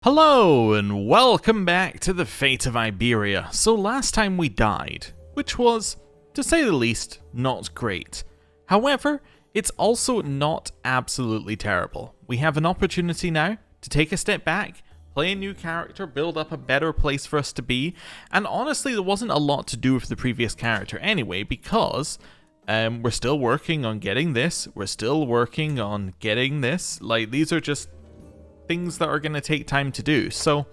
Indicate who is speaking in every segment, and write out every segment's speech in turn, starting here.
Speaker 1: Hello and welcome back to the Fate of Iberia. So last time we died, which was, to say the least, not great. However, it's also not absolutely terrible. We have an opportunity now to take a step back, play a new character, build up a better place for us to be, and honestly there wasn't a lot to do with the previous character anyway because we're still working on getting this, we're still working on getting this, like these are just things that are going to take time to do. So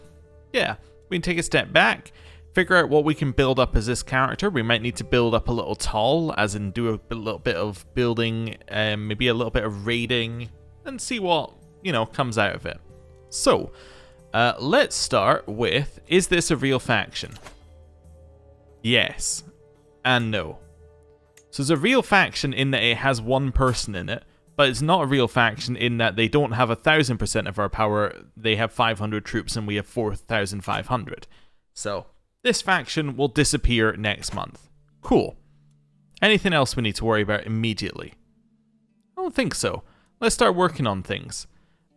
Speaker 1: yeah, we can take a step back, figure out what we can build up as this character. We might need to build up a little tall, as in do a little bit of building, maybe a little bit of raiding, and see what, comes out of it. So let's start with, is this a real faction? Yes and no. So it's a real faction in that it has one person in it, but it's not a real faction in that they don't have 1,000% of our power, they have 500 troops and we have 4,500. So, this faction will disappear next month. Cool. Anything else we need to worry about immediately? I don't think so. Let's start working on things.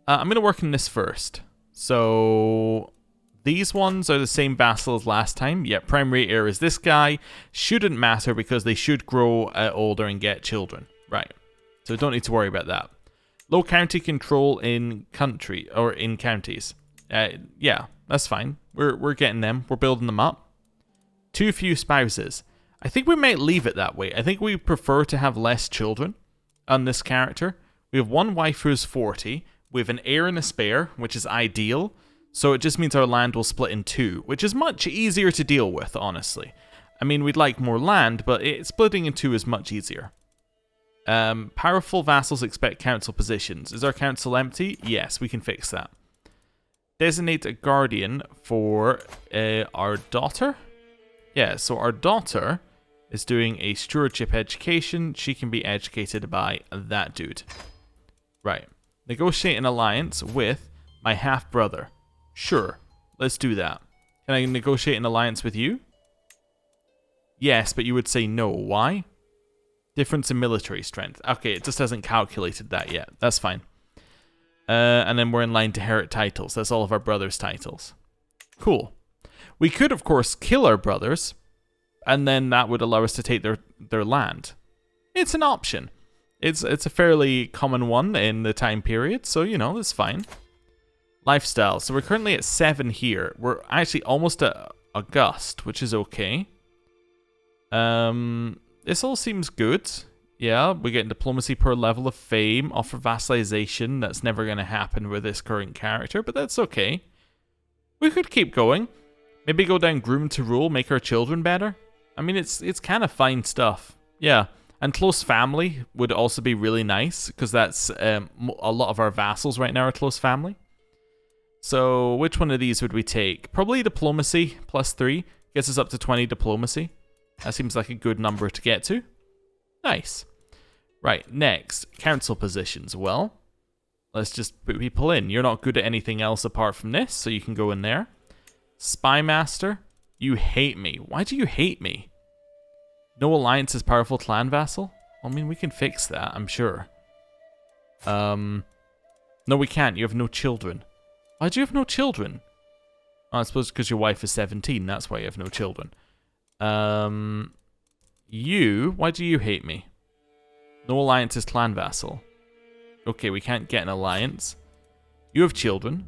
Speaker 1: I'm going to work on this first. So, these ones are the same vassal as last time. Yeah, primary heir is this guy. Shouldn't matter because they should grow older and get children. Right. So don't need to worry about that. Low county control in country or in counties. Yeah, that's fine. We're getting them. We're building them up. Too few spouses. I think we might leave it that way. I think we prefer to have less children on this character. We have one wife who's 40. We have an heir and a spare, which is ideal. So it just means our land will split in two, which is much easier to deal with, honestly. I mean, we'd like more land, but splitting in two is much easier. Powerful vassals expect council positions. Is our council empty? Yes, we can fix that. Designate a guardian for our daughter. Yeah, so our daughter is doing a stewardship education. She can be educated by that dude. Right. Negotiate an alliance with my half-brother. Sure, let's do that. Can I negotiate an alliance with you? Yes, but you would say no. Why? Difference in military strength. Okay, it just hasn't calculated that yet. That's fine. And then we're in line to inherit titles. That's all of our brothers' titles. Cool. We could, of course, kill our brothers, and then that would allow us to take their land. It's an option. It's a fairly common one in the time period, so, that's fine. Lifestyle. So we're currently at 7 here. We're actually almost at August, which is okay. This all seems good. Yeah, we're getting diplomacy per level of fame, offer vassalization. That's never going to happen with this current character, but that's okay. We could keep going. Maybe go down groom to rule, make our children better. I mean, it's kind of fine stuff. Yeah, and close family would also be really nice, because that's a lot of our vassals right now are close family. So which one of these would we take? Probably diplomacy, +3. Gets us up to 20 diplomacy. That seems like a good number to get to. Nice. Right, next, council positions. Well, let's just put people in. You're not good at anything else apart from this, so you can go in there. Spy Master, you hate me. Why do you hate me? No alliance is powerful clan vassal? I mean, we can fix that, I'm sure. No, we can't. You have no children. Why do you have no children? Oh, I suppose because your wife is 17, that's why you have no children. Why do you hate me? No alliance is clan vassal. Okay, we can't get an alliance. You have children.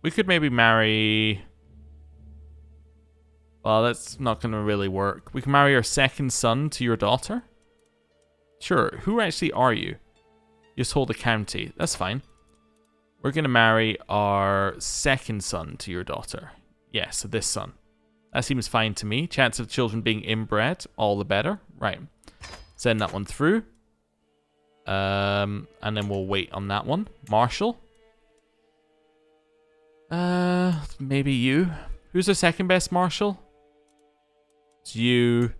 Speaker 1: We could maybe marry... Well, that's not going to really work. We can marry our second son to your daughter? Sure, who actually are you? You just hold a county. That's fine. We're going to marry our second son to your daughter. Yeah, so this son. That seems fine to me. Chance of children being inbred, all the better. Right. Send that one through. And then we'll wait on that one. Marshal. Maybe you. Who's the second best marshal? It's you.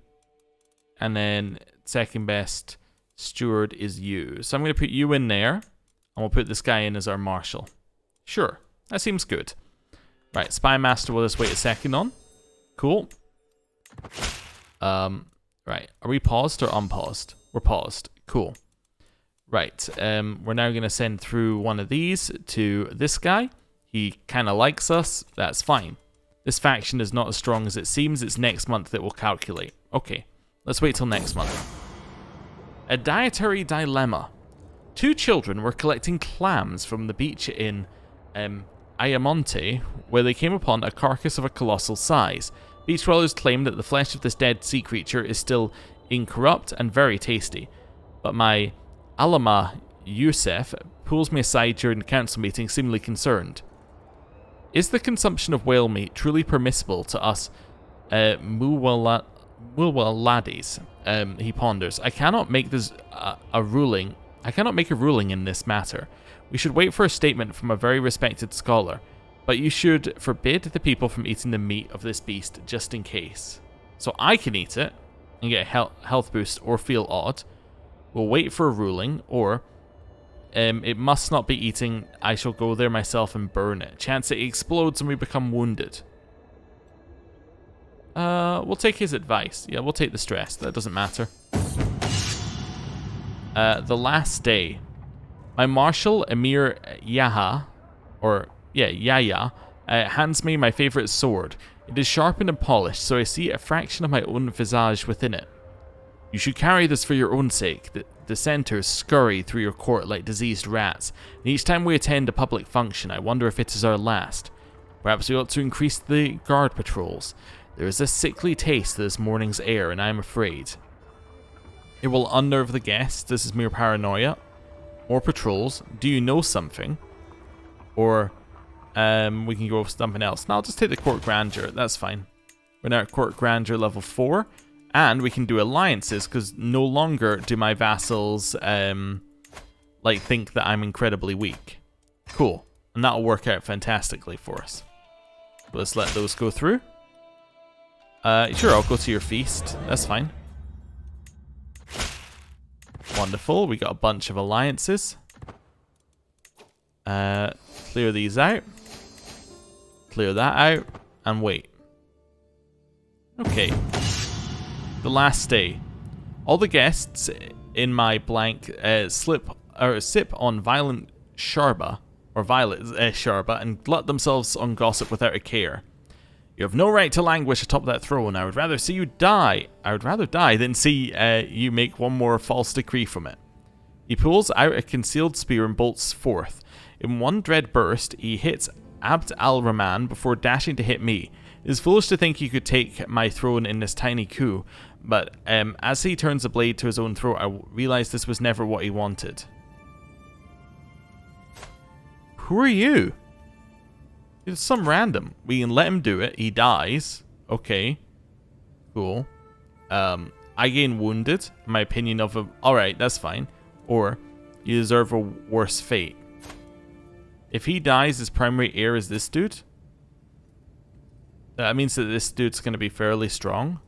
Speaker 1: And then second best steward is you. So I'm going to put you in there. And we'll put this guy in as our marshal. Sure. That seems good. Right. Spy Master we'll just wait a second on. Cool. Right. Are we paused or unpaused? We're paused. Cool. Right. We're now going to send through one of these to this guy. He kind of likes us. That's fine. This faction is not as strong as it seems. It's next month that we'll calculate. Okay, let's wait till next month. A dietary dilemma. 2 children were collecting clams from the beach in Ayamonte, where they came upon a carcass of a colossal size. Beach dwellers claim that the flesh of this dead sea creature is still incorrupt and very tasty, but my Alama Youssef pulls me aside during the council meeting, seemingly concerned. Is the consumption of whale meat truly permissible to us Mulwaladis? He ponders. I cannot make this a ruling. I cannot make a ruling in this matter. We should wait for a statement from a very respected scholar, but you should forbid the people from eating the meat of this beast just in case. So I can eat it and get a health boost or feel odd. We'll wait for a ruling, or it must not be eating. I shall go there myself and burn it. Chance it explodes and we become wounded. We'll take his advice. Yeah, we'll take the stress. That doesn't matter. The last day. My marshal, Emir Yahya, hands me my favorite sword. It is sharpened and polished, so I see a fraction of my own visage within it. You should carry this for your own sake. The dissenters scurry through your court like diseased rats, and each time we attend a public function, I wonder if it is our last. Perhaps we ought to increase the guard patrols. There is a sickly taste to this morning's air, and I am afraid. It will unnerve the guests. This is mere paranoia. More patrols. Do you know something? Or we can go with something else. Now I'll just take the court grandeur. That's fine. We're now at court grandeur level 4. And we can do alliances, because no longer do my vassals think that I'm incredibly weak. Cool. And that'll work out fantastically for us. Let's let those go through. Sure, I'll go to your feast. That's fine. Wonderful. We got a bunch of alliances. Clear these out. Clear that out. And wait. Okay. The last day. All the guests in my blank sip on violent sharba, or violet sharba, and glut themselves on gossip without a care. You have no right to languish atop that throne. I would rather see you die. I would rather die than see you make one more false decree from it. He pulls out a concealed spear and bolts forth. In one dread burst, he hits Abd al-Rahman before dashing to hit me. It is foolish to think he could take my throne in this tiny coup, but as he turns the blade to his own throat, I realize this was never what he wanted. Who are you? It's some random. We can let him do it. He dies. Okay. Cool. I gain wounded. My opinion of him. Alright, that's fine. Or, you deserve a worse fate. If he dies, his primary heir is this dude. That means that this dude's going to be fairly strong.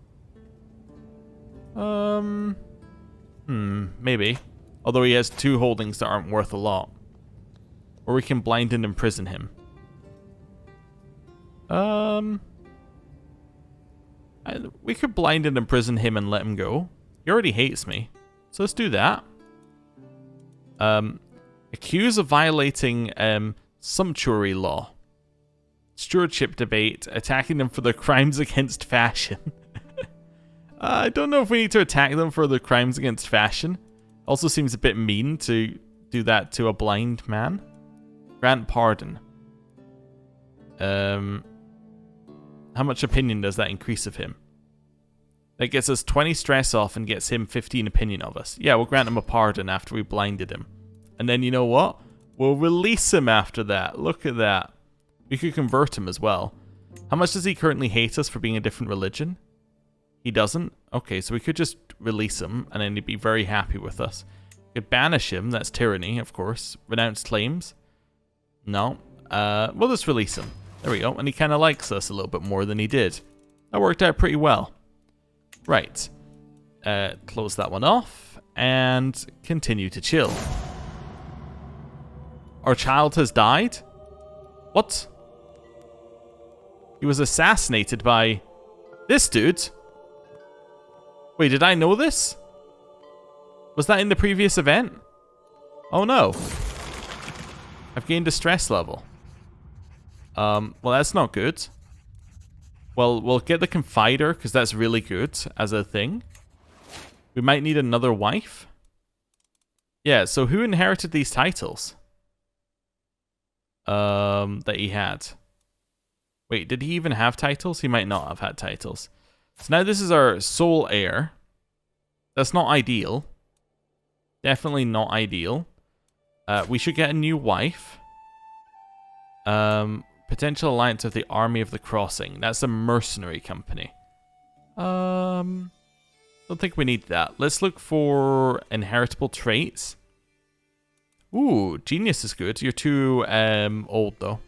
Speaker 1: Maybe. Although he has 2 holdings that aren't worth a lot. Or we can blind and imprison him. We could blind and imprison him and let him go. He already hates me. So let's do that. Accused of violating sumptuary law. Stewardship debate. Attacking them for their crimes against fashion. I don't know if we need to attack them for their crimes against fashion. Also seems a bit mean to do that to a blind man. Grant pardon. How much opinion does that increase of him? That gets us 20 stress off and gets him 15 opinion of us. Yeah, we'll grant him a pardon after we blinded him. And then you know what? We'll release him after that. Look at that. We could convert him as well. How much does he currently hate us for being a different religion? He doesn't? Okay, so we could just release him and then he'd be very happy with us. We could banish him. That's tyranny, of course. Renounce claims? No. We'll just release him. There we go. And he kind of likes us a little bit more than he did. That worked out pretty well. Right. Close that one off. And continue to chill. Our child has died? What? He was assassinated by this dude? Wait, did I know this? Was that in the previous event? Oh no. I've gained a stress level. Well, that's not good. Well, we'll get the Confider, because that's really good as a thing. We might need another wife. Yeah, so who inherited these titles? That he had. Wait, did he even have titles? He might not have had titles. So now this is our sole heir. That's not ideal. Definitely not ideal. We should get a new wife. Potential alliance of the Army of the Crossing. That's a mercenary company. Don't think we need that. Let's look for inheritable traits. Ooh, genius is good. You're too old though.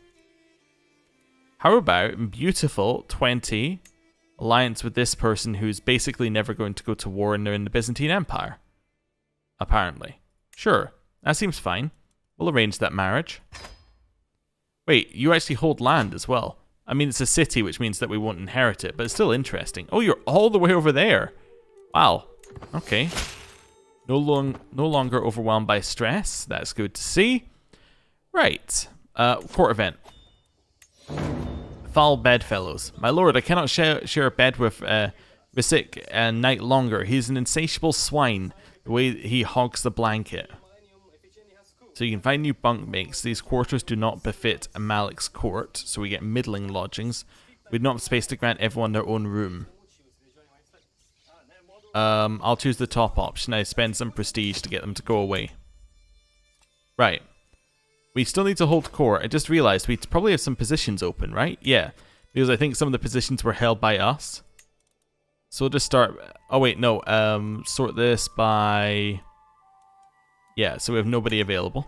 Speaker 1: How about beautiful 20 alliance with this person who's basically never going to go to war and they're in the Byzantine Empire? Apparently. Sure, that seems fine. We'll arrange that marriage. Wait, you actually hold land as well. I mean, it's a city, which means that we won't inherit it, but it's still interesting. Oh, you're all the way over there. Wow. Okay. No longer overwhelmed by stress. That's good to see. Right. Court event. Foul bedfellows. My lord, I cannot share a bed with Visick a night longer. He's an insatiable swine, the way he hogs the blanket. So you can find new bunkmates. These quarters do not befit a Malik's court, so we get middling lodgings. We do not have space to grant everyone their own room. I'll choose the top option. I spend some prestige to get them to go away. Right. We still need to hold court. I just realized we probably have some positions open, right? Yeah. Because I think some of the positions were held by us. So we'll just start... Oh, wait, no. Sort this by... Yeah, so we have nobody available.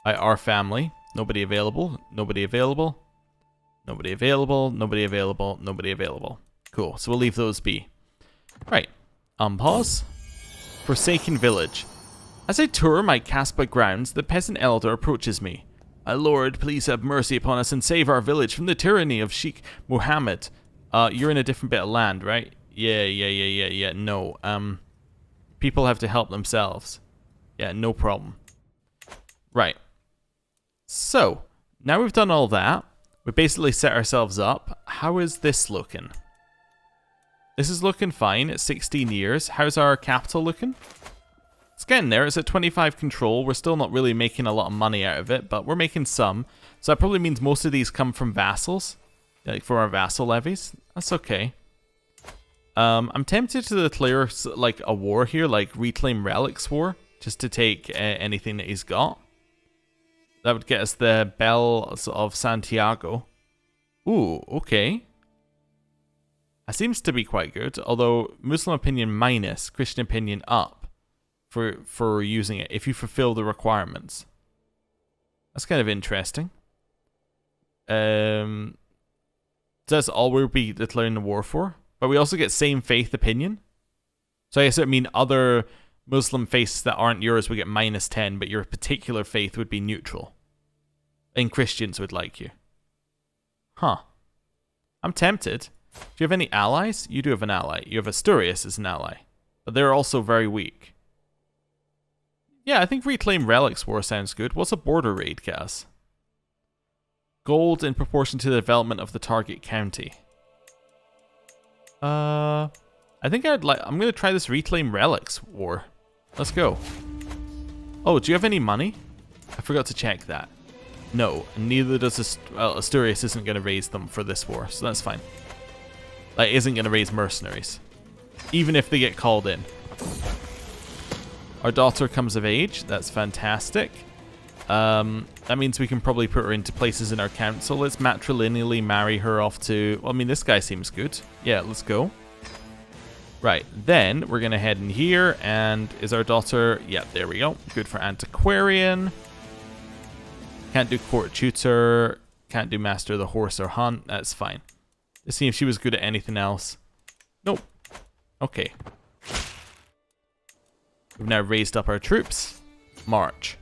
Speaker 1: By our family. Nobody available. Nobody available. Nobody available. Nobody available. Nobody available. Cool. So we'll leave those be. Right. Unpause. Forsaken Village. As I tour my Casbah grounds, the peasant elder approaches me. My lord, please have mercy upon us and save our village from the tyranny of Sheikh Mohammed. You're in a different bit of land, right? Yeah. No. People have to help themselves. Yeah, no problem. Right. So, now we've done all that. We basically set ourselves up. How is this looking? This is looking fine at 16 years. How's our capital looking? It's getting there. It's at 25 control. We're still not really making a lot of money out of it, but we're making some. So that probably means most of these come from vassals. Like from our vassal levies. That's okay. I'm tempted to declare like a war here, like Reclaim Relics War, just to take anything that he's got. That would get us the Bells of Santiago. Ooh, okay. That seems to be quite good, although Muslim opinion minus, Christian opinion up for using it if you fulfill the requirements. That's kind of interesting. So that's all we'll be declaring the war for. But we also get same faith opinion. So I guess it mean other Muslim faiths that aren't yours would get minus 10, but your particular faith would be neutral. And Christians would like you. Huh. I'm tempted. Do you have any allies? You do have an ally. You have Asturias as an ally. But they're also very weak. Yeah, I think Reclaim Relics War sounds good. What's a border raid, Cass? Gold in proportion to the development of the target county. I think I'm going to try this Reclaim Relics War. Let's go. Oh, do you have any money? I forgot to check that. No, neither does Asturias isn't going to raise them for this war, so that's fine. Like, isn't going to raise mercenaries. Even if they get called in. Our daughter comes of age. That's fantastic. That means we can probably put her into places in our council. Let's matrilineally marry her off to... Well, I mean, this guy seems good. Yeah, let's go. Right, then we're going to head in here. And is our daughter... Yeah, there we go. Good for antiquarian. Can't do court tutor. Can't do master of the horse or hunt. That's fine. Let's see if she was good at anything else. Nope. Okay. We've now raised up our troops. March.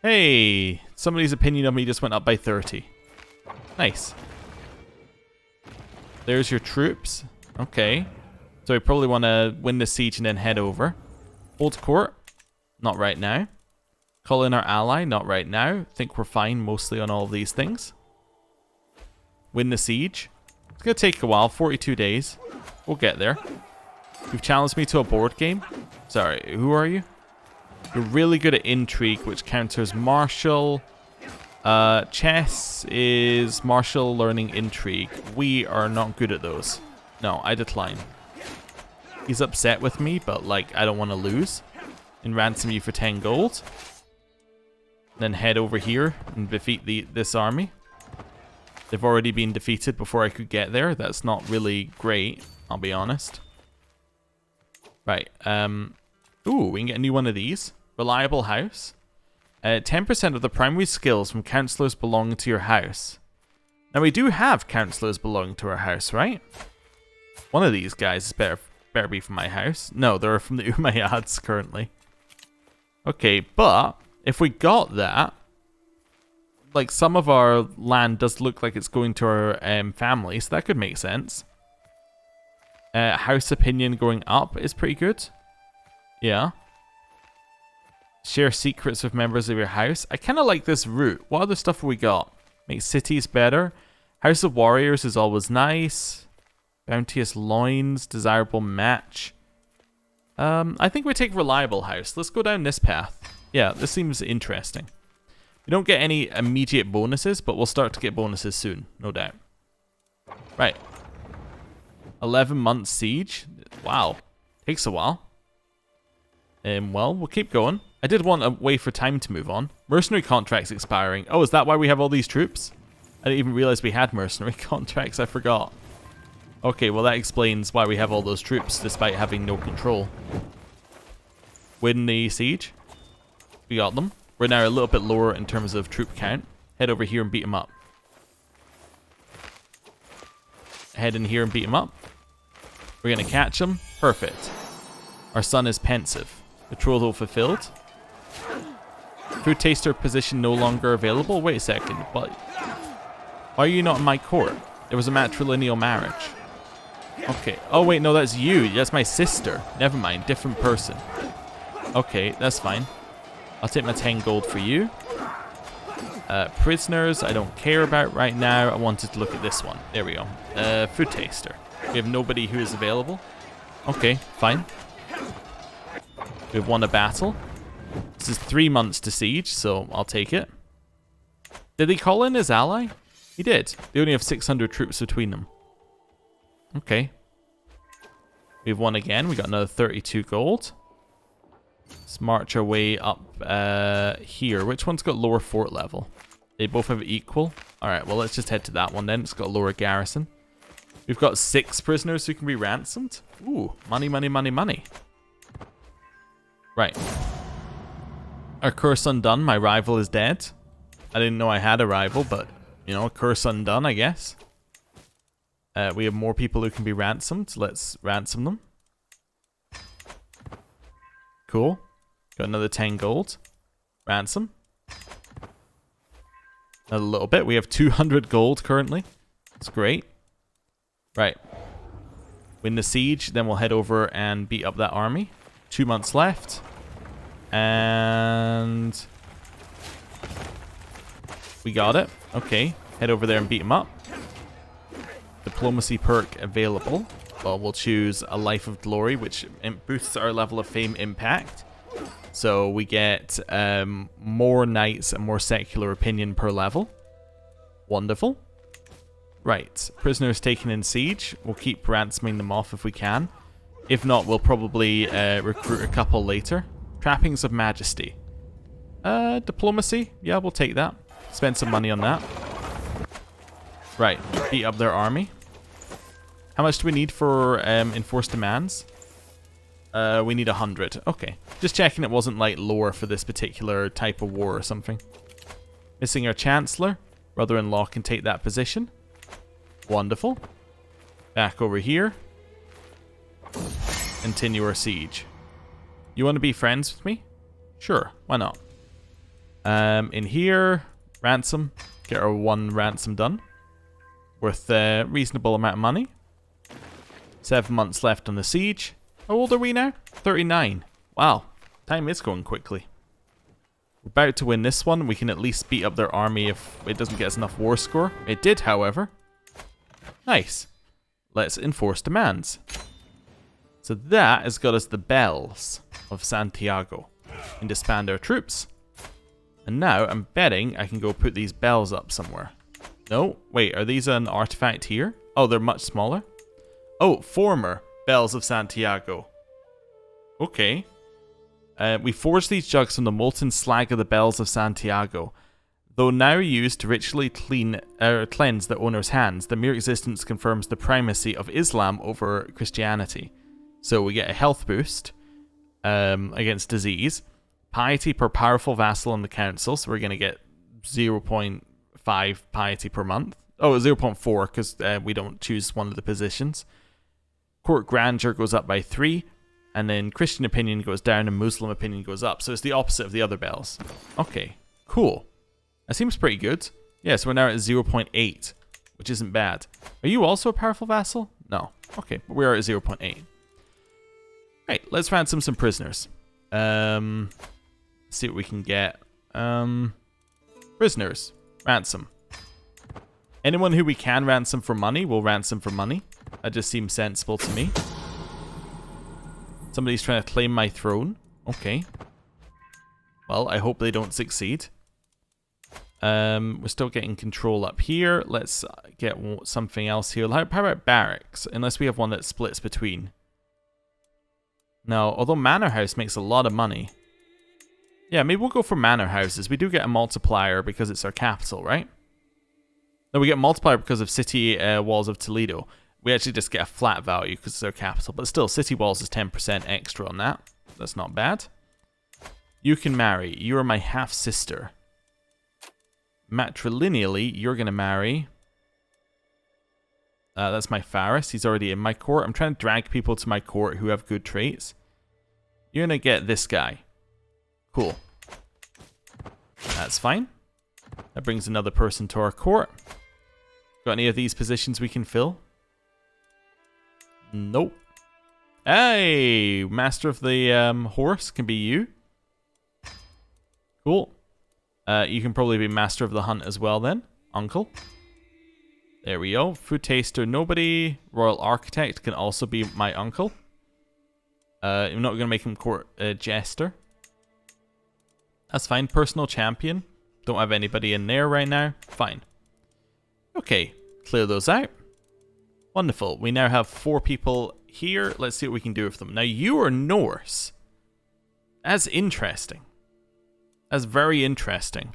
Speaker 1: Hey, somebody's opinion of me just went up by 30. Nice. There's your troops. Okay. So we probably want to win the siege and then head over. Hold court. Not right now. Call in our ally, not right now. Think we're fine mostly on all of these things. Win the siege. It's going to take a while, 42 days. We'll get there. You've challenged me to a board game. Sorry, who are you? You're really good at intrigue, which counters martial. Chess is martial learning intrigue. We are not good at those. No, I decline. He's upset with me, but like, I don't want to lose. And ransom you for 10 gold. Then head over here and defeat this army. They've already been defeated before I could get there. That's not really great, I'll be honest. Right, ooh, we can get a new one of these. Reliable house. 10% of the primary skills from counselors belong to your house. Now we do have counselors belonging to our house, right? One of these guys is better be from my house. No, they're from the Umayyads currently. Okay, but if we got that, like some of our land does look like it's going to our family, so that could make sense. House opinion going up is pretty good. Yeah. Share secrets with members of your house. I kind of like this route. What other stuff have we got? Make cities better. House of Warriors is always nice. Bounteous loins. Desirable match. I think we take reliable house. Let's go down this path. Yeah, this seems interesting. We don't get any immediate bonuses, but we'll start to get bonuses soon, no doubt. Right. 11 months siege. Wow. Takes a while. Well, we'll keep going. I did want a way for time to move on. Mercenary contracts expiring. Oh, is that why we have all these troops? I didn't even realize we had mercenary contracts. I forgot. Okay, well that explains why we have all those troops despite having no control. Win the siege. We got them. We're now a little bit lower in terms of troop count. Head over here and beat them up. Head in here and beat them up. We're going to catch them. Perfect. Our son is pensive. Betrothal fulfilled. Food taster position no longer available. Wait a second. But why are you not in my court? There was a matrilineal marriage. Okay. Oh wait, no, that's you. That's my sister. Never mind. Different person. Okay, that's fine. I'll take my 10 gold for you. Prisoners, I don't care about right now. I wanted to look at this one. There we go. Food taster. We have nobody who is available. Okay, fine. We've won a battle. This is 3 months to siege, so I'll take it. Did he call in his ally? He did. They only have 600 troops between them. Okay. We've won again. We got another 32 gold. Let's march our way up here. Which one's got lower fort level? They both have equal. Alright, well let's just head to that one then. It's got a lower garrison. We've got 6 prisoners who can be ransomed. Ooh, money, money, money, money. Right. Our curse undone. My rival is dead. I didn't know I had a rival, but, you know, curse undone, I guess. We have more people who can be ransomed. Let's ransom them. Cool. Got another 10 gold. Ransom. A little bit. We have 200 gold currently. That's great. Right. Win the siege. Then we'll head over and beat up that army. 2 months left. And we got it. Okay. Head over there and beat him up. Diplomacy perk available. Well, we'll choose a Life of Glory, which boosts our level of fame impact. So we get more knights and more secular opinion per level. Wonderful. Right. Prisoners taken in siege. We'll keep ransoming them off if we can. If not, we'll probably recruit a couple later. Trappings of Majesty. Diplomacy. Yeah, we'll take that. Spend some money on that. Right. Beat up their army. How much do we need for enforced demands? We need 100. Okay. Just checking it wasn't like lore for this particular type of war or something. Missing our Chancellor. Brother-in-law can take that position. Wonderful. Back over here. Continue our siege. You want to be friends with me? Sure, why not? In here, ransom. Get our 1 ransom done. Worth a reasonable amount of money. 7 months left on the siege. How old are we now? 39. Wow, time is going quickly. We're about to win this one. We can at least beat up their army if it doesn't get us enough war score. It did, however. Nice. Let's enforce demands. So that has got us the bells of Santiago. And disband our troops. And now I'm betting I can go put these bells up somewhere. No, wait, are these an artifact here? Oh, they're much smaller. Oh, former bells of Santiago. Okay. We forged these jugs from the molten slag of the bells of Santiago. Though now used to ritually cleanse the owner's hands, the mere existence confirms the primacy of Islam over Christianity. So we get a health boost against disease. Piety per powerful vassal in the council, so we're going to get 0.5 piety per month. Oh, 0.4 because we don't choose one of the positions. Court grandeur goes up by 3, and then Christian opinion goes down and Muslim opinion goes up. So it's the opposite of the other bells. Okay, cool. That seems pretty good. Yeah, so we're now at 0.8, which isn't bad. Are you also a powerful vassal? No. Okay, but we are at 0.8. Right, let's ransom some prisoners. See what we can get. Prisoners. Ransom. Anyone who we can ransom for money, we'll ransom for money. That just seems sensible to me. Somebody's trying to claim my throne. Okay. Well, I hope they don't succeed. We're still getting control up here. Let's get something else here. How about barracks? Unless we have one that splits between. No, although Manor House makes a lot of money. Yeah, maybe we'll go for Manor Houses. We do get a multiplier because it's our capital, right? No, we get a multiplier because of City Walls of Toledo. We actually just get a flat value because it's our capital. But still, City Walls is 10% extra on that. That's not bad. You can marry. You are my half-sister. Matrilineally, you're going to marry... that's my Faris. He's already in my court. I'm trying to drag people to my court who have good traits. You're going to get this guy. Cool. That's fine. That brings another person to our court. Got any of these positions we can fill? Nope. Hey! Master of the horse can be you. Cool. You can probably be master of the hunt as well then. Uncle. There we go. Food taster, nobody. Royal architect can also be my uncle. I'm not going to make him court jester. That's fine. Personal champion. Don't have anybody in there right now. Fine. Okay. Clear those out. Wonderful. We now have 4 people here. Let's see what we can do with them. Now, you are Norse. That's interesting. That's very interesting.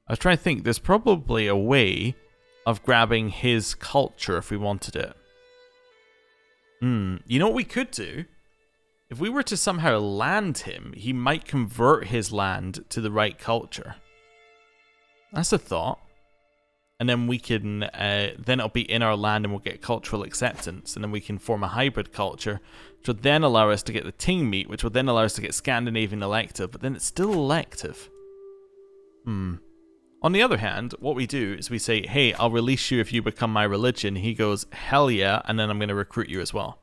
Speaker 1: I was trying to think. There's probably a way of grabbing his culture if we wanted it. You know what we could do? If we were to somehow land him, he might convert his land to the right culture. That's a thought. And then we can, then it'll be in our land and we'll get cultural acceptance. And then we can form a hybrid culture, which will then allow us to get the Ting meat, which will then allow us to get Scandinavian elective, but then it's still elective. On the other hand, what we do is we say, hey, I'll release you if you become my religion. He goes, hell yeah, and then I'm going to recruit you as well.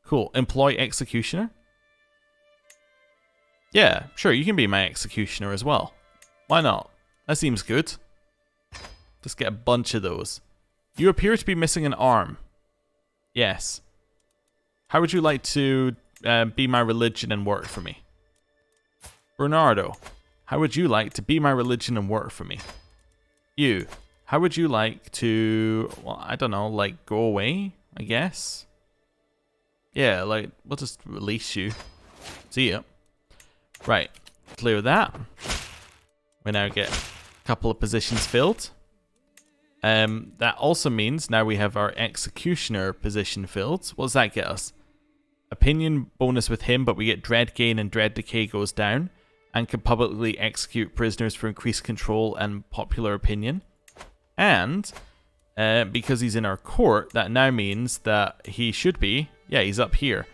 Speaker 1: Cool. Employ executioner? Yeah, sure, you can be my executioner as well. Why not? That seems good. Just get a bunch of those. You appear to be missing an arm. Yes. How would you like to be my religion and work for me? Bernardo. How would you like to be my religion and work for me? You. How would you like to... Well, I don't know, like, go away, I guess? Yeah, like, we'll just release you. See ya. Right. Clear that. We now get a couple of positions filled. That also means now we have our executioner position filled. What does that get us? Opinion bonus with him, but we get dread gain and dread decay goes down. And can publicly execute prisoners for increased control and popular opinion. And, because he's in our court, that now means that he should be... Yeah, he's up here.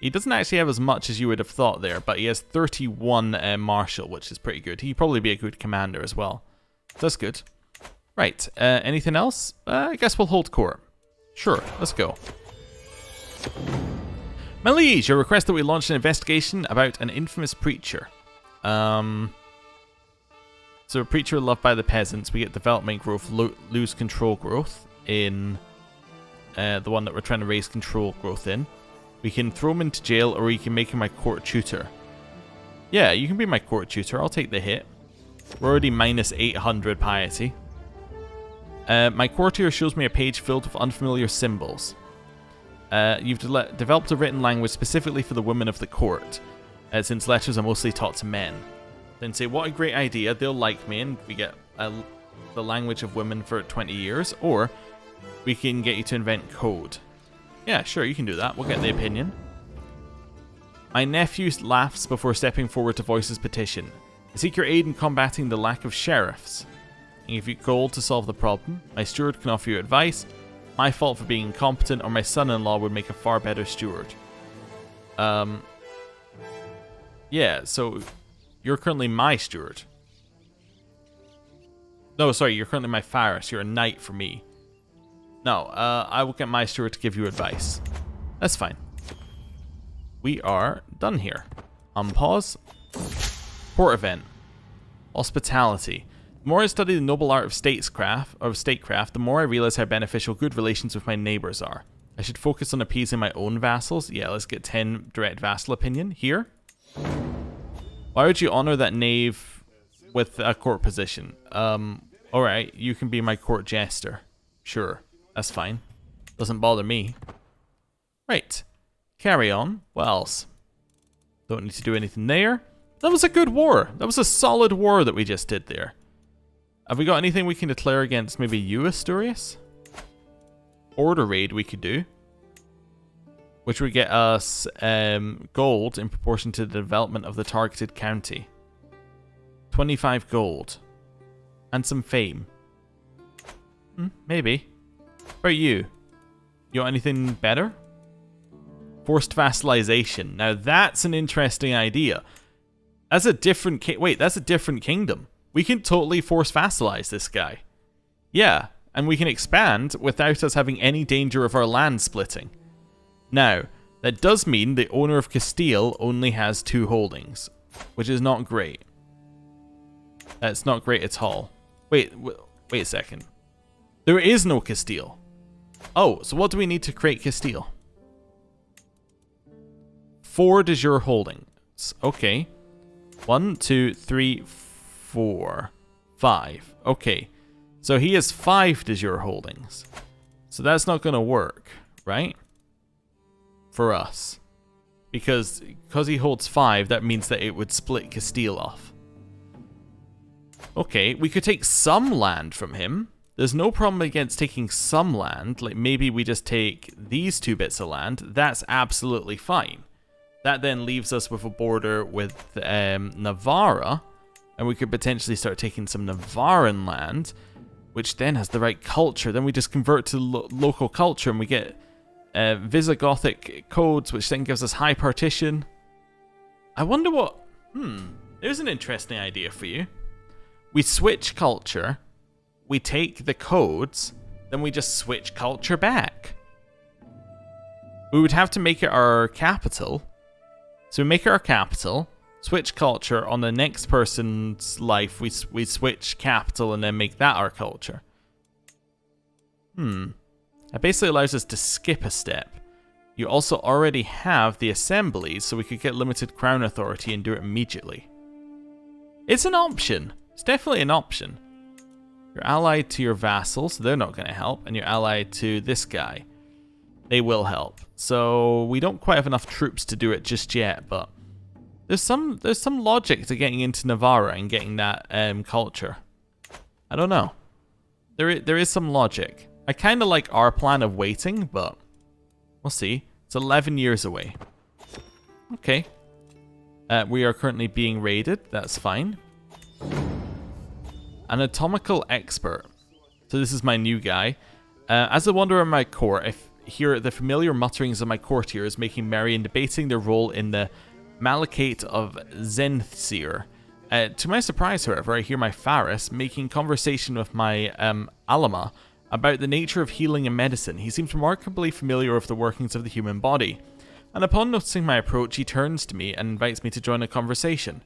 Speaker 1: He doesn't actually have as much as you would have thought there, but he has 31 martial, which is pretty good. He'd probably be a good commander as well. That's good. Right, anything else? I guess we'll hold court. Sure, let's go. My liege, your request that we launch an investigation about an infamous preacher. So a preacher loved by the peasants. We get development growth, lose control growth in the one that we're trying to raise control growth in. We can throw him into jail, or we can make him my court tutor. Yeah, you can be my court tutor. I'll take the hit. We're already minus 800 piety. My courtier shows me a page filled with unfamiliar symbols. You've developed a written language specifically for the women of the court, since letters are mostly taught to men. Then say, what a great idea, they'll like me, and we get the language of women for 20 years, or we can get you to invent code. Yeah, sure, you can do that. We'll get the opinion. My nephew laughs before stepping forward to voice his petition. I seek your aid in combating the lack of sheriffs. And if you gold to solve the problem, my steward can offer you advice. My fault for being incompetent, or my son-in-law would make a far better steward. Yeah, so you're currently my steward. No, sorry, you're currently my Faris. You're a knight for me. No, I will get my steward to give you advice. That's fine. We are done here. Unpause. Port event. Hospitality. The more I study the noble art of statecraft, the more I realize how beneficial good relations with my neighbors are. I should focus on appeasing my own vassals. Yeah, let's get 10 direct vassal opinion here. Why would you honor that knave with a court position? Alright, you can be my court jester. Sure, that's fine. Doesn't bother me. Right, carry on. What else? Don't need to do anything there. That was a good war. That was a solid war that we just did there. Have we got anything we can declare against maybe you, Asturias? Order raid we could do. Which would get us gold in proportion to the development of the targeted county. 25 gold. And some fame. Maybe. What about you? You got anything better? Forced vassalization. Now that's an interesting idea. That's a different that's a different kingdom. We can totally force vassalize this guy. Yeah, and we can expand without us having any danger of our land splitting. Now, that does mean the owner of Castile only has 2 holdings, which is not great. That's not great at all. Wait a second. There is no Castile. Oh, so what do we need to create Castile? 4 de jure holdings. Okay. 1, 2, 3, 4, 5. Okay. So he has 5 de jure holdings. So that's not going to work, right? For us. Because he holds 5, that means that it would split Castile off. Okay, we could take some land from him. There's no problem against taking some land. Like maybe we just take these 2 bits of land. That's absolutely fine. That then leaves us with a border with Navarra. And we could potentially start taking some Navarran land, which then has the right culture. Then we just convert to local culture and we get Visigothic codes, which then gives us high partition. I wonder what... There's an interesting idea for you. We switch culture, we take the codes, then we just switch culture back. We would have to make it our capital. So we make it our capital, switch culture, on the next person's life we switch capital and then make that our culture. That basically allows us to skip a step. You also already have the assemblies, so we could get limited crown authority and do it immediately. It's an option. It's definitely an option. You're allied to your vassals, so they're not going to help, and you're allied to this guy. They will help. So we don't quite have enough troops to do it just yet, but there's some logic to getting into Navarra and getting that culture. I don't know. There is some logic. I kind of like our plan of waiting, but we'll see. It's 11 years away. Okay. We are currently being raided. That's fine. Anatomical expert. So this is my new guy. As a wanderer in my court, I hear the familiar mutterings of my courtiers making merry and debating their role in the Malachate of Zenthir. To my surprise, however, I hear my Faris making conversation with my Alama about the nature of healing and medicine. He seems remarkably familiar with the workings of the human body, and upon noticing my approach, he turns to me and invites me to join a conversation.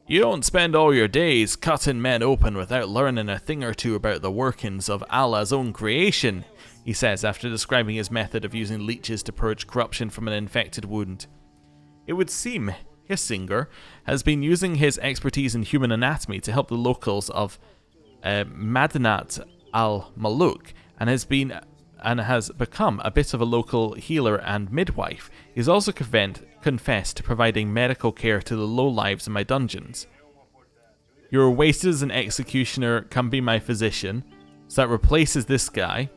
Speaker 1: You don't spend all your days cutting men open without learning a thing or two about the workings of Allah's own creation, he says after describing his method of using leeches to purge corruption from an infected wound. It would seem Hissinger has been using his expertise in human anatomy to help the locals of Madinat al-Maluk and has become a bit of a local healer and midwife. He's also confessed to providing medical care to the lowlives in my dungeons. You're wasted as an executioner, come be my physician. So that replaces this guy,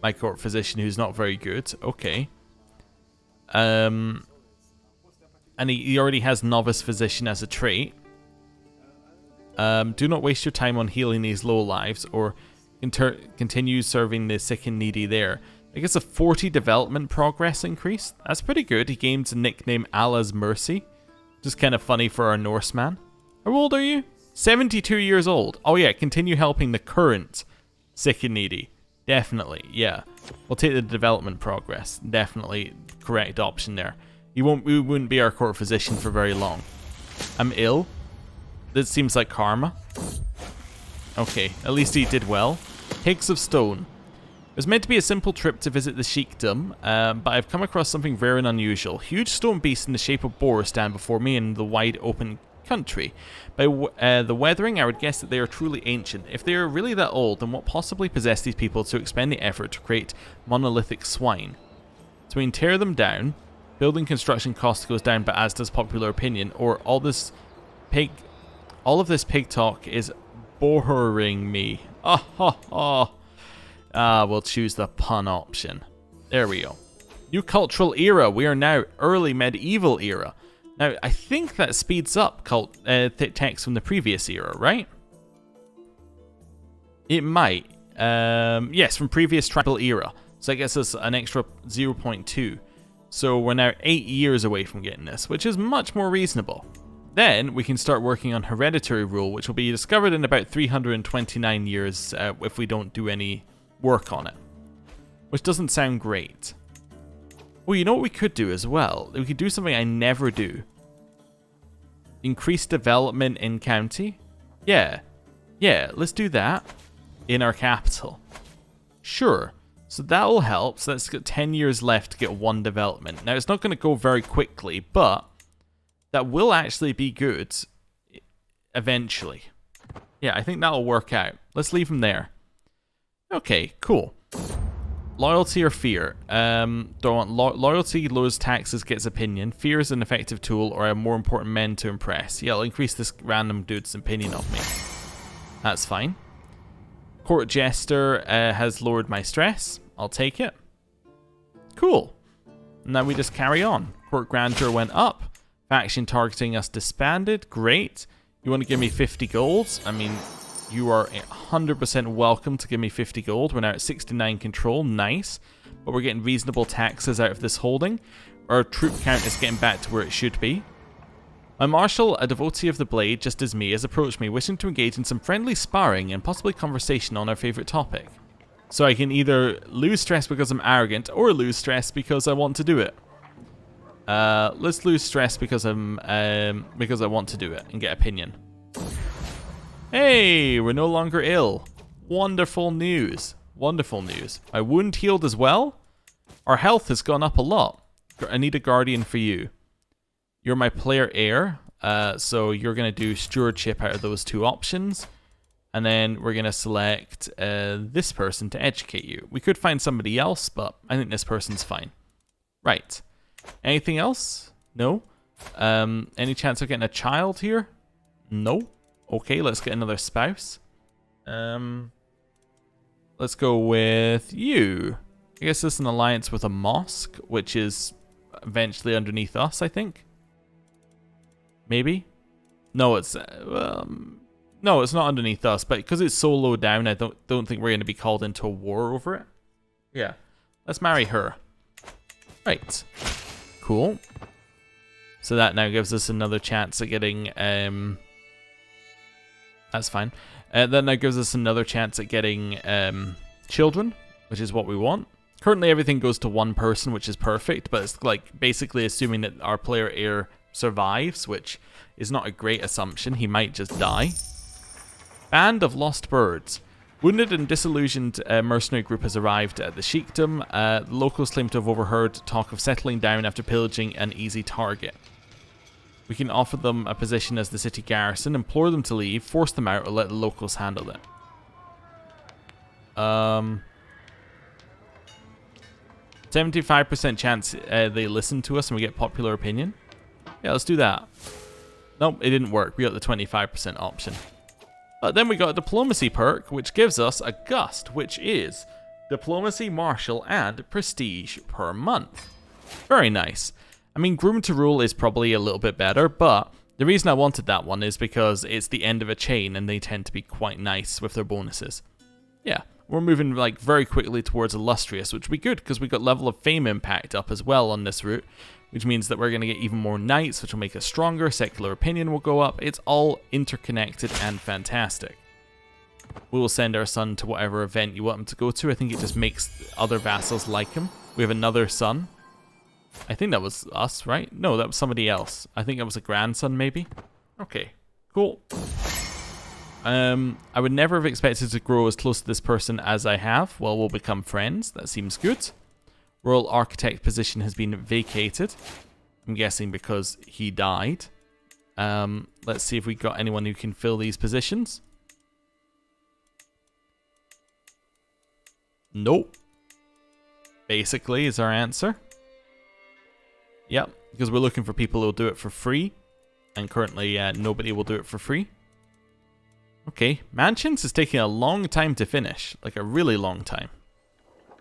Speaker 1: my court physician, who's not very good. Okay. And he already has novice physician as a trait. Do not waste your time on healing these low lives, or continue serving the sick and needy there. I guess a 40 development progress increase. That's pretty good. He gains a nickname Allah's Mercy. Just kind of funny for our Norseman. How old are you? 72 years old. Oh yeah, continue helping the current sick and needy. Definitely, yeah. We'll take the development progress. Definitely correct option there. We wouldn't be our court physician for very long. I'm ill. This seems like karma. Okay, at least he did well. Pigs of Stone. It was meant to be a simple trip to visit the sheikdom, but I've come across something rare and unusual. Huge stone beasts in the shape of boars stand before me in the wide open country. By the weathering, I would guess that they are truly ancient. If they are really that old, then what possibly possessed these people to expend the effort to create monolithic swine? So we can tear them down. Building construction cost goes down, but as does popular opinion. Or all of this pig talk is boring me. We'll choose the pun option. There we go. New cultural era. We are now early medieval era. Now, I think that speeds up text from the previous era, right? It might. Yes, from previous tribal era. So I guess it's an extra 0.2. So we're now 8 years away from getting this, which is much more reasonable. Then we can start working on hereditary rule, which will be discovered in about 329 years if we don't do any work on it. Which doesn't sound great. Well, you know what we could do as well? We could do something I never do. Increase development in county? Yeah, let's do that in our capital. Sure. So that will help. So that's got 10 years left to get 1 development. Now, it's not going to go very quickly, but that will actually be good eventually. Yeah, I think that'll work out. Let's leave him there. Okay, cool. Loyalty or fear? Don't want loyalty lowers taxes, gets opinion. Fear is an effective tool, or I have more important men to impress. Yeah, I'll increase this random dude's opinion of me. That's fine. Court Jester has lowered my stress. I'll take it. Cool. Now we just carry on. Court Grandeur went up. Faction targeting us disbanded. Great. You want to give me 50 gold? I mean, you are 100% welcome to give me 50 gold. We're now at 69 control. Nice. But we're getting reasonable taxes out of this holding. Our troop count is getting back to where it should be. My marshal, a devotee of the blade, just as me, has approached me, wishing to engage in some friendly sparring and possibly conversation on our favourite topic. So I can either lose stress because I'm arrogant, or lose stress because I want to do it. Let's lose stress because I want to do it and get opinion. Hey, we're no longer ill. Wonderful news. Wonderful news. My wound healed as well. Our health has gone up a lot. I need a guardian for you. You're my player heir, so you're going to do stewardship out of those 2 options. And then we're going to select this person to educate you. We could find somebody else, but I think this person's fine. Right. Anything else? No. Any chance of getting a child here? No. Okay, let's get another spouse. Let's go with you. I guess this is an alliance with a mosque, which is eventually underneath us, I think. Maybe? No, it's no, it's not underneath us, but because it's so low down, I don't think we're going to be called into a war over it. Yeah. Let's marry her. Right. Cool. So that now gives us another chance at getting that's fine. That now gives us another chance at getting children, which is what we want. Currently everything goes to 1 person, which is perfect, but it's like basically assuming that our player heir survives, which is not a great assumption. He might just die. Band of Lost Birds. Wounded and disillusioned mercenary group has arrived at the Sheikdom. The locals claim to have overheard talk of settling down after pillaging an easy target. We can offer them a position as the city garrison, implore them to leave, force them out, or let the locals handle it. 75% chance they listen to us and we get popular opinion. Yeah, let's do that. Nope, it didn't work. We got the 25% option. But then we got a diplomacy perk, which gives us a gust, which is diplomacy, martial, and prestige per month. Very nice. I mean, groom to rule is probably a little bit better, but the reason I wanted that one is because it's the end of a chain and they tend to be quite nice with their bonuses. Yeah, we're moving like very quickly towards illustrious, which would be good because we got level of fame impact up as well on this route, which means that we're going to get even more knights, which will make us stronger. Secular opinion will go up. It's all interconnected and fantastic. We will send our son to whatever event you want him to go to. I think it just makes other vassals like him. We have another son. I think that was us, right? No, that was somebody else. I think that was a grandson, maybe. Okay, cool. I would never have expected to grow as close to this person as I have. Well, we'll become friends. That seems good. Royal Architect position has been vacated. I'm guessing because he died. Let's see if we got anyone who can fill these positions. Nope. Basically is our answer. Yep, because we're looking for people who'll do it for free. And currently nobody will do it for free. Okay, Mansions is taking a long time to finish. Like a really long time.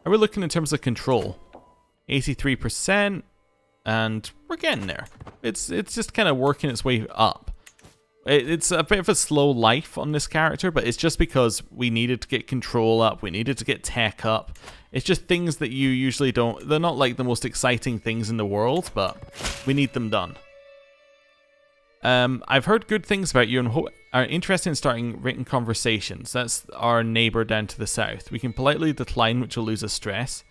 Speaker 1: Are we looking in terms of control? 83%, and we're getting there. It's just kind of working its way up. It's a bit of a slow life on this character, but it's just because we needed to get control up, we needed to get tech up. It's just things that you usually don't... They're not like the most exciting things in the world, but we need them done. I've heard good things about you and are interested in starting written conversations. That's our neighbour down to the south. We can politely decline, which will lose us stress.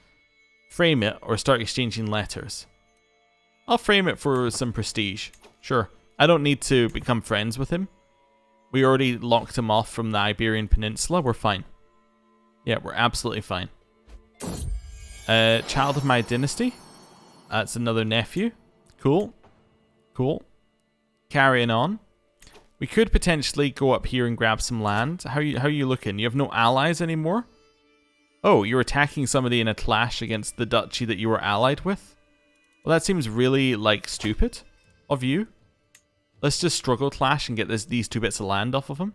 Speaker 1: Frame it, or start exchanging letters. I'll frame it for some prestige. Sure. I don't need to become friends with him. We already locked him off from the Iberian Peninsula. We're fine. Yeah, we're absolutely fine. Child of my dynasty. That's another nephew. Cool. Cool. Carrying on. We could potentially go up here and grab some land. How are you looking? You have no allies anymore? Oh, you're attacking somebody in a clash against the duchy that you were allied with? Well, that seems really, like, stupid of you. Let's just struggle clash and get these 2 bits of land off of him.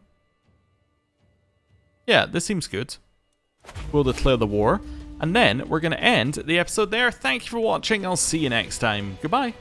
Speaker 1: Yeah, this seems good. We'll declare the war. And then we're going to end the episode there. Thank you for watching. I'll see you next time. Goodbye.